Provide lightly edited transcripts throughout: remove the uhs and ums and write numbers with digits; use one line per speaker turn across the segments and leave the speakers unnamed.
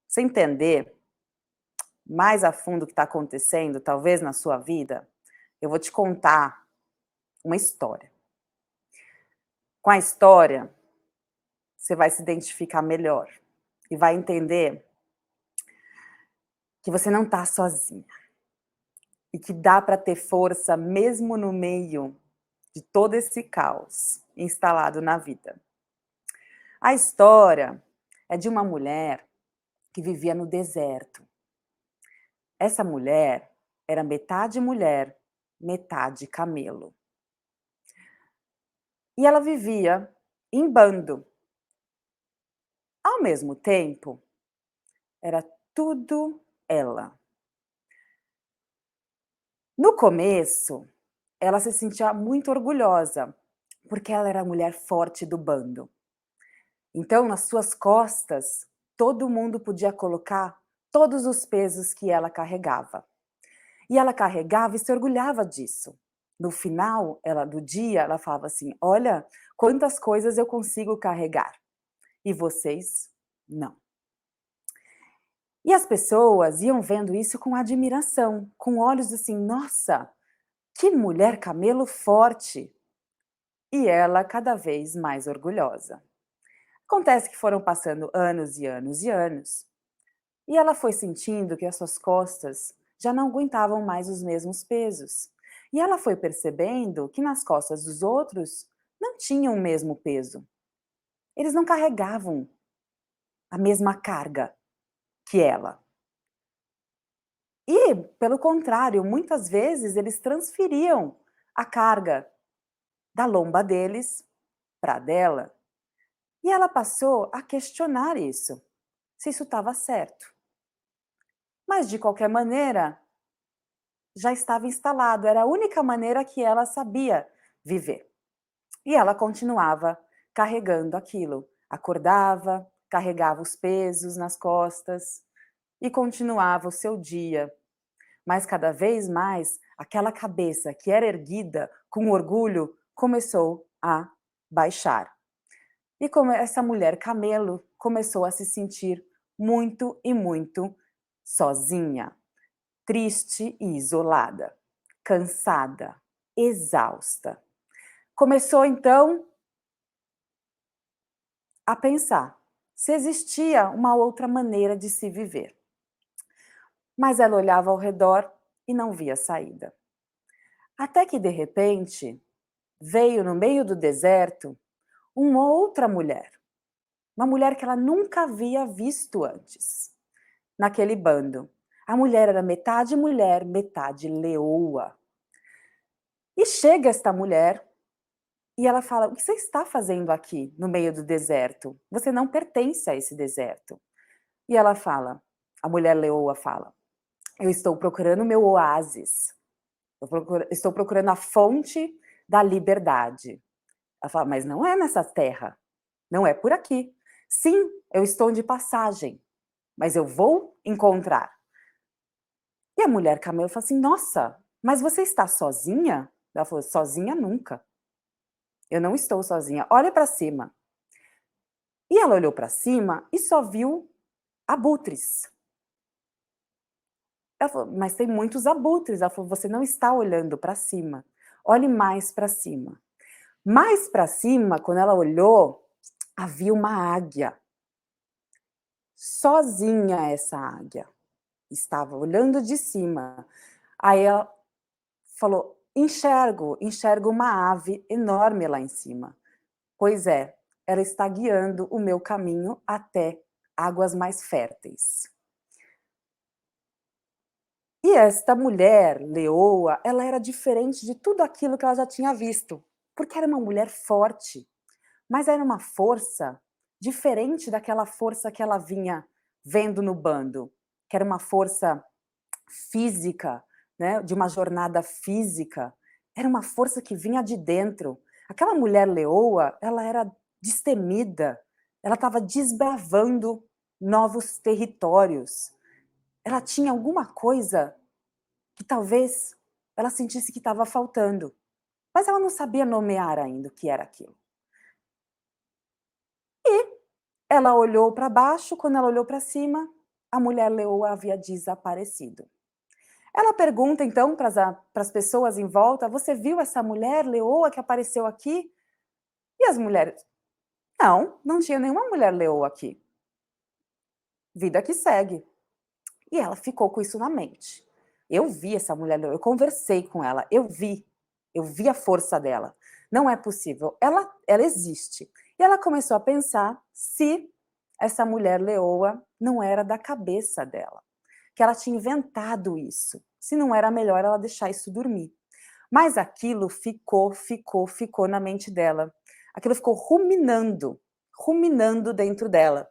você entender mais a fundo o que está acontecendo, talvez na sua vida, eu vou te contar uma história. Com a história, você vai se identificar melhor e vai entender que você não está sozinha e que dá para ter força mesmo no meio de todo esse caos instalado na vida. A história é de uma mulher que vivia no deserto. Essa mulher era metade mulher, metade camelo. E ela vivia em bando. Ao mesmo tempo, era tudo ela. No começo, ela se sentia muito orgulhosa, porque ela era a mulher forte do bando. Então, nas suas costas, todo mundo podia colocar todos os pesos que ela carregava. E ela carregava e se orgulhava disso. No final do dia, ela falava assim: olha, quantas coisas eu consigo carregar. E vocês, não. E as pessoas iam vendo isso com admiração, com olhos assim: nossa, que mulher camelo forte! E ela cada vez mais orgulhosa. Acontece que foram passando anos e anos e anos, e ela foi sentindo que as suas costas já não aguentavam mais os mesmos pesos. E ela foi percebendo que nas costas dos outros não tinham o mesmo peso. Eles não carregavam a mesma carga que ela. E, pelo contrário, muitas vezes eles transferiam a carga da lomba deles para dela. E ela passou a questionar isso, se isso estava certo. Mas, de qualquer maneira, já estava instalado, era a única maneira que ela sabia viver. E ela continuava carregando aquilo. Acordava, carregava os pesos nas costas e continuava o seu dia. Mas cada vez mais, aquela cabeça que era erguida com orgulho começou a baixar. E como essa mulher camelo começou a se sentir muito e muito sozinha, triste e isolada, cansada, exausta. Começou então a pensar se existia uma outra maneira de se viver. Mas ela olhava ao redor e não via saída. Até que, de repente, veio no meio do deserto uma outra mulher. Uma mulher que ela nunca havia visto antes, naquele bando. A mulher era metade mulher, metade leoa. E chega esta mulher e ela fala: o que você está fazendo aqui no meio do deserto? Você não pertence a esse deserto. E ela fala, a mulher leoa fala: eu estou procurando o meu oásis. Estou procurando a fonte da liberdade. Ela fala: mas não é nessa terra. Não é por aqui. Sim, eu estou de passagem, mas eu vou encontrar. E a mulher camelo fala assim: nossa, mas você está sozinha? Ela falou: sozinha nunca. Eu não estou sozinha. Olha para cima. E ela olhou para cima e só viu abutres. Ela falou: mas tem muitos abutres. Ela falou: você não está olhando para cima. Olhe mais para cima. Mais para cima, quando ela olhou, havia uma águia. Sozinha essa águia. Estava olhando de cima. Aí ela falou: enxergo uma ave enorme lá em cima. Pois é, ela está guiando o meu caminho até águas mais férteis. E esta mulher, leoa, ela era diferente de tudo aquilo que ela já tinha visto, porque era uma mulher forte, mas era uma força diferente daquela força que ela vinha vendo no bando, que era uma força física, né, de uma jornada física, era uma força que vinha de dentro. Aquela mulher leoa, ela era destemida, ela estava desbravando novos territórios. Ela tinha alguma coisa que talvez ela sentisse que estava faltando, mas ela não sabia nomear ainda o que era aquilo. E ela olhou para baixo, quando ela olhou para cima, a mulher leoa havia desaparecido. Ela pergunta então para as pessoas em volta: "Você viu essa mulher leoa que apareceu aqui?" E as mulheres: "Não, não tinha nenhuma mulher leoa aqui." Vida que segue. E ela ficou com isso na mente. Eu vi essa mulher leoa, eu conversei com ela, eu vi a força dela. Não é possível, ela existe. E ela começou a pensar se essa mulher leoa não era da cabeça dela, que ela tinha inventado isso, se não era melhor ela deixar isso dormir. Mas aquilo ficou na mente dela. Aquilo ficou ruminando dentro dela.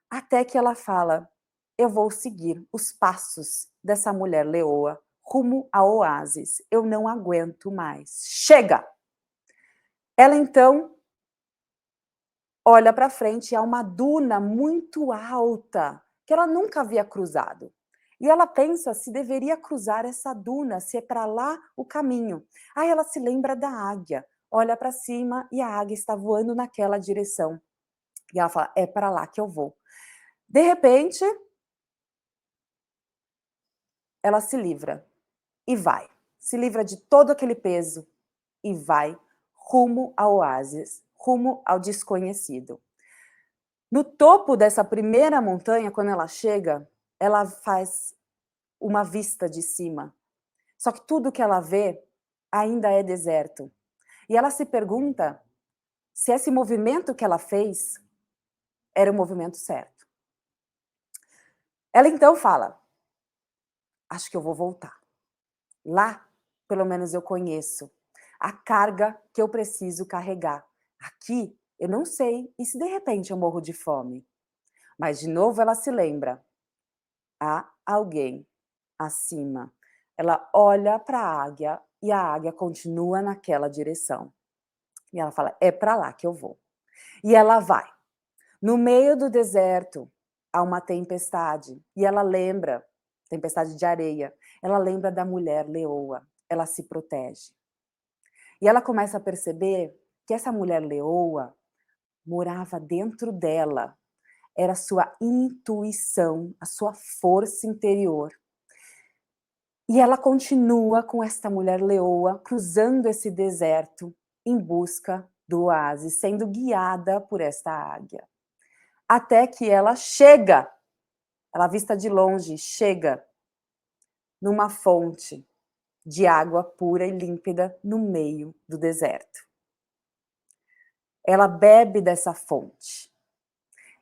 Até que ela fala: "Eu vou seguir os passos dessa mulher leoa rumo ao oásis. Eu não aguento mais. Chega!" Ela então olha para frente e há uma duna muito alta que ela nunca havia cruzado. E ela pensa se deveria cruzar essa duna, se é para lá o caminho. Aí ela se lembra da águia, olha para cima e a águia está voando naquela direção. E ela fala: "É para lá que eu vou." De repente, ela se livra e vai. Se livra de todo aquele peso e vai rumo ao oásis, rumo ao desconhecido. No topo dessa primeira montanha, quando ela chega, ela faz uma vista de cima. Só que tudo que ela vê ainda é deserto. E ela se pergunta se esse movimento que ela fez era o movimento certo. Ela então fala: "Acho que eu vou voltar. Lá, pelo menos eu conheço a carga que eu preciso carregar. Aqui, eu não sei, e se de repente eu morro de fome?" Mas de novo ela se lembra: há alguém acima. Ela olha para a águia e a águia continua naquela direção. E ela fala: "É para lá que eu vou." E ela vai. No meio do deserto, há uma tempestade, e ela lembra, tempestade de areia, ela lembra da mulher leoa, ela se protege. E ela começa a perceber que essa mulher leoa morava dentro dela, era a sua intuição, a sua força interior. E ela continua com esta mulher leoa, cruzando esse deserto em busca do oásis, sendo guiada por esta águia. Até que ela chega, ela vista de longe, chega numa fonte de água pura e límpida no meio do deserto. Ela bebe dessa fonte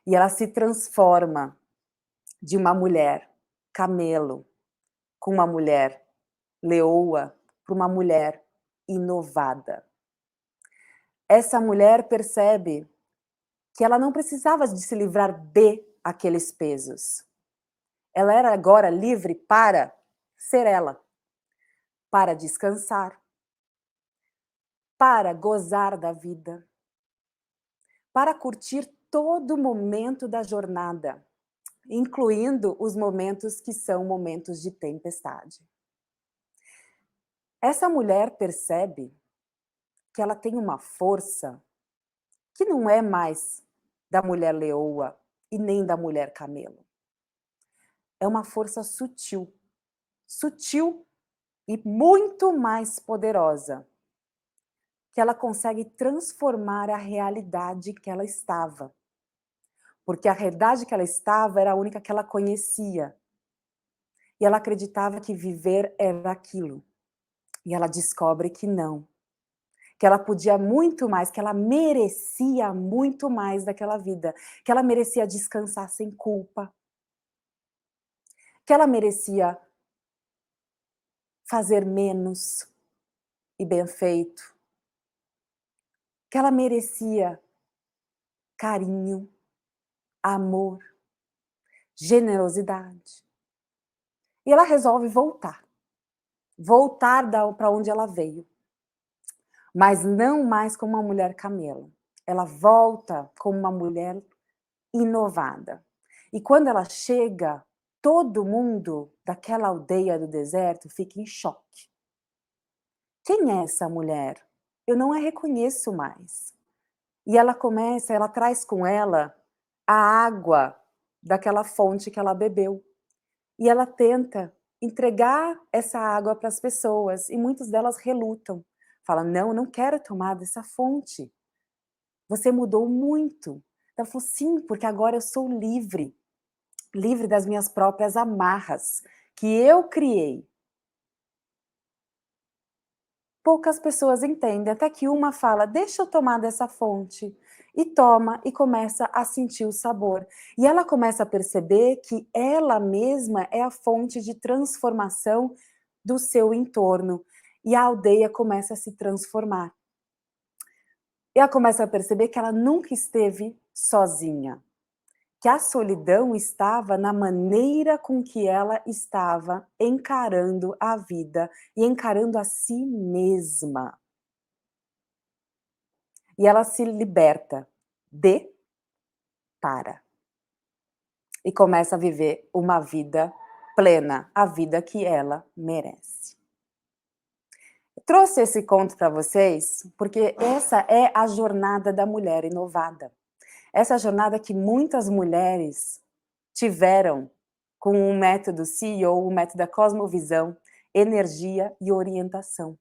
e ela se transforma de uma mulher camelo com uma mulher leoa para uma mulher inovada. Essa mulher percebe que ela não precisava de se livrar de aqueles pesos. Ela era agora livre para ser ela, para descansar, para gozar da vida, para curtir todo momento da jornada, incluindo os momentos que são momentos de tempestade. Essa mulher percebe que ela tem uma força que não é mais da mulher leoa e nem da mulher camelo. É uma força sutil, sutil e muito mais poderosa, que ela consegue transformar a realidade que ela estava. Porque a realidade que ela estava era a única que ela conhecia. E ela acreditava que viver era aquilo. E ela descobre que não. Que ela podia muito mais, que ela merecia muito mais daquela vida. Que ela merecia descansar sem culpa. Que ela merecia fazer menos e bem feito. Que ela merecia carinho, amor, generosidade. E ela resolve voltar. Voltar para onde ela veio. Mas não mais como uma mulher camelo. Ela volta como uma mulher inovada. E quando ela chega, todo mundo daquela aldeia do deserto fica em choque. Quem é essa mulher? Eu não a reconheço mais. E ela traz com ela a água daquela fonte que ela bebeu. E ela tenta entregar essa água para as pessoas, e muitas delas relutam. Fala: "Não, não quero tomar dessa fonte. Você mudou muito". Ela falou: "Sim, porque agora eu sou livre, livre das minhas próprias amarras, que eu criei". Poucas pessoas entendem, até que uma fala: "Deixa eu tomar dessa fonte", e toma e começa a sentir o sabor. E ela começa a perceber que ela mesma é a fonte de transformação do seu entorno, e a aldeia começa a se transformar. E ela começa a perceber que ela nunca esteve sozinha, que a solidão estava na maneira com que ela estava encarando a vida e encarando a si mesma. E ela se liberta de para e começa a viver uma vida plena, a vida que ela merece. Trouxe esse conto para vocês, porque essa é a jornada da mulher inovada. Essa jornada que muitas mulheres tiveram com o método CEO, o método da cosmovisão, energia e orientação.